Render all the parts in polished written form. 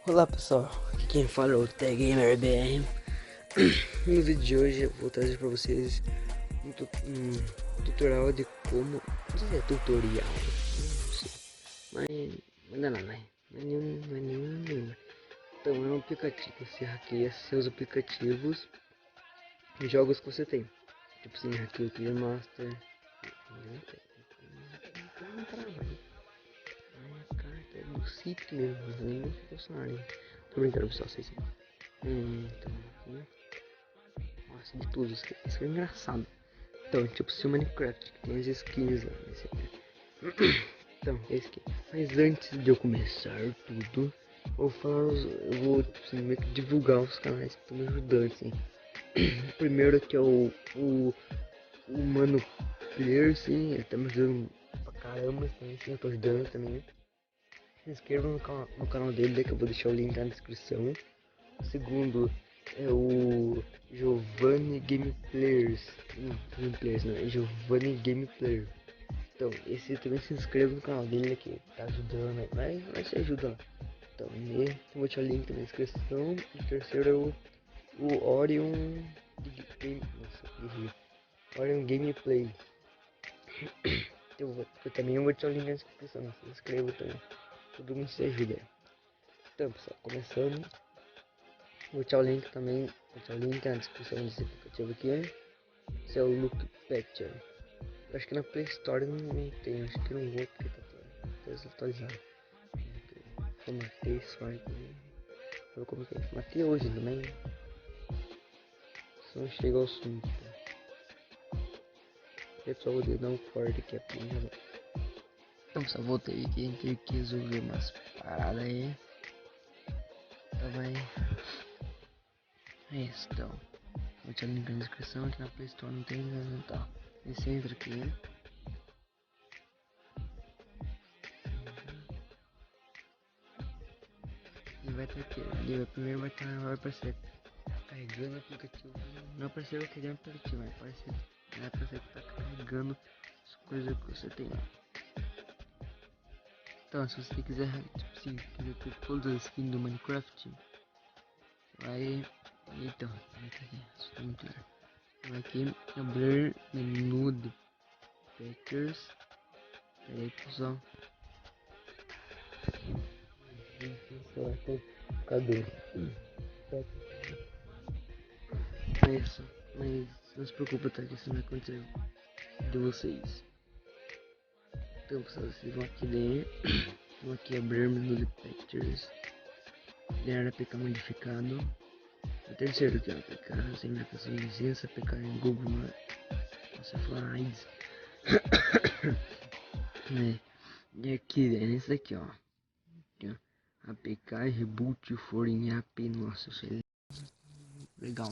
Olá pessoal, aqui quem fala é o TGamerBR. No vídeo de hoje eu vou trazer para vocês um tutorial de como, não sei se é tutorial, não sei, mas não é nada, não é nenhum. Então é um aplicativo, você hackeia seus aplicativos em jogos que você tem, tipo assim, hackeia o Clearmaster, não trava aí, a carta é do sítio mesmo, não é nem do funcionário. Tô brincando pessoal, vocês. Então aqui. Nossa, de tudo, isso é engraçado. Então, tipo, se o Minecraft que tem as skins lá nesse aqui. Então, é skin. Mas antes de eu começar tudo, eu vou tipo, assim, meio que divulgar os canais que estão me ajudando, assim. O primeiro aqui é o Mano Player, sim, ele tá me ajudando pra caramba, assim, eu tô ajudando também. Se inscreva no canal dele, que eu vou deixar o link na descrição. O segundo é o Giovanni Gameplayers. Não, Gameplayers não, é Giovanni Gameplayer. Então, esse também se inscreva no canal dele que tá ajudando, né? Mas se ajuda lá. Então, eu vou deixar o link na descrição. E o terceiro é o Orion Game. Nossa, Orion Gameplay. Eu também vou deixar o link na descrição. Se inscreva também. Todo mundo se ajuda. Então, pessoal, começando. Vou deixar o link também. Vou deixar o link na descrição desse aplicativo aqui. Esse é o Look Patcher. Eu acho que na Play Store não tem. Acho que não vou porque tá desatualizado. Formatei isso aí. Eu coloquei. Formatei hoje também. Só não chega ao assunto. E pessoal, vou dar um corte aqui a pinha. Então, só voltei aqui. Tive que resolver umas paradas aí. Então vai. É isso, então. Vou deixar o link na descrição. Aqui na Play Store não tem nada. Então, você entra aqui. E vai ter aqui. Ali, primeiro vai aparecer carregando o aplicativo. Não apareceu carregando o aplicativo, vai aparecer que tá carregando as coisas que você tem lá. Então, se você quiser, tipo assim, quiser ter todas as skins do Minecraft, vai. Então, vai ter aqui, isso tá muito legal. Vai aqui, abrir menu de Packers. Pera aí, pessoal. Cadê? Mas não se preocupe, tá? Que isso não vai acontecer de vocês. Então, pessoal, vocês vão aqui ler. Vou aqui abrir menu de Pictures. Criar APK modificado. O terceiro aqui, ó, APK sem marcação de licença, APK em Google Slides. E aqui, é nesse daqui, ó. Aqui, ó. APK Reboot for in app. Nossa, isso é legal.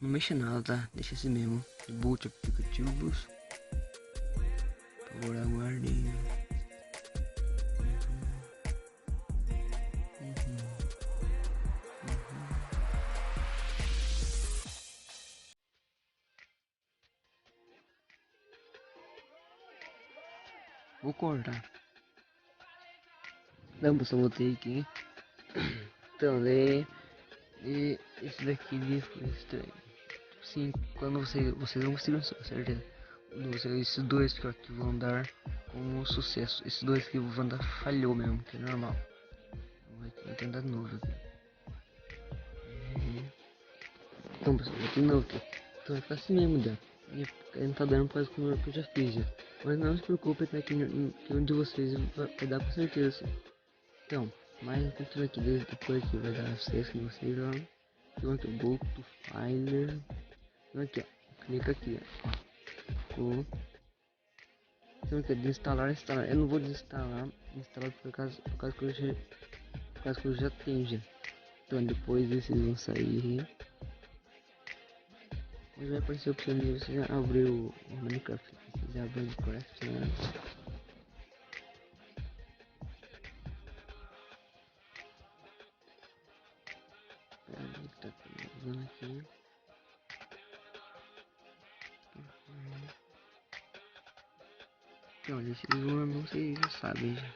Não mexa nada, tá? Deixa assim mesmo. Reboot aplicativos. Por favor, aguardem. Vou cortar. Não, pessoal, voltei aqui. Então, e esse daqui foi estranho. Sim, quando vocês não conseguiram certeza. Esses dois que vão dar como sucesso. Esses dois que vão dar falhou mesmo, que é normal. Vou tentar de novo aqui. Então, pessoal, vou de novo aqui. Então vai ficar assim mesmo, já. Não tá dando quase como eu já fiz já. Mas não se preocupe, tá? Que um de vocês vai dar com certeza. Então, mas continua aqui, depois que vai dar sucesso que vocês vão. Então aqui, go to filer. Então aqui, ó. Clica aqui, ó. Então aqui, desinstalar, instalar. Eu não vou desinstalar, instalar por causa que eu já tenho já. Então depois vocês vão sair. Mas vai aparecer a opção de você já abriu o Minecraft. Você já abriu o Minecraft, né? Peraí, tá usando aqui. Então, esse não sei, já sabem já.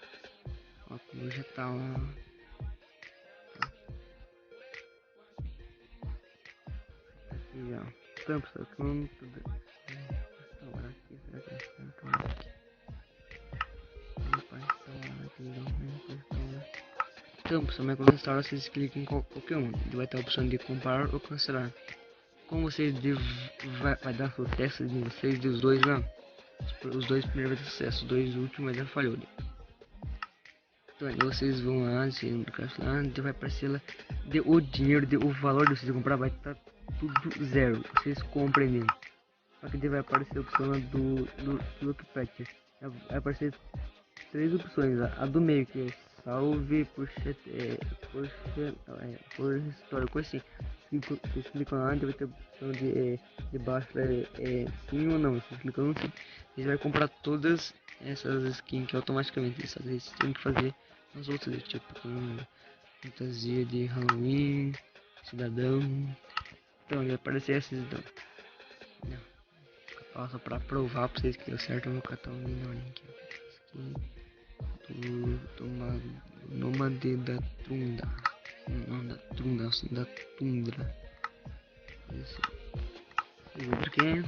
Ó, como já tá lá. aqui, ó. Tampa, canto. Restaurar aqui, será que é restaurar aqui? Para restaurar aqui, não, restaurar. Tampa, só quando restaurar, vocês cliquem em qualquer um. Ele vai ter a opção de comparar ou cancelar. Como vocês vai dar o teste de vocês dos dois lá. Os dois primeiros vai ter sucesso, os dois últimos já falhou. Né? Então aí vocês vão lá, no caixa lá, vai aparecer lá, o dinheiro, o valor de vocês comprar vai estar tudo zero. Vocês comprem mesmo. Só que vai aparecer a opção do Look Patch. Vai aparecer três opções. A do meio que é salve por história, coisa assim. Vocês clicam lá, vai ter a opção de baixo sim ou não. Vocês clicam no sim, vocês vai comprar todas essas skins que automaticamente vocês têm que fazer as outras, tipo com fantasia de Halloween, cidadão. Então vai aparecer esses então. Só pra provar pra vocês que deu certo, eu vou catar um melhorinho aqui. Do Nômade da Tundra. Não da Tundra, assim, da Tundra. Isso. Porque